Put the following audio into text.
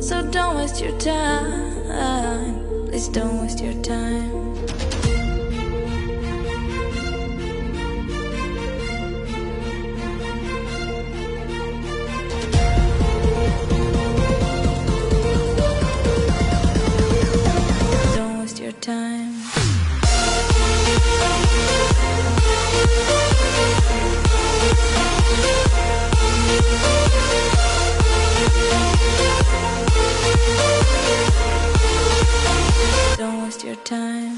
So don't waste your time. Please don't waste your time. Don't waste your time. Don't waste your time.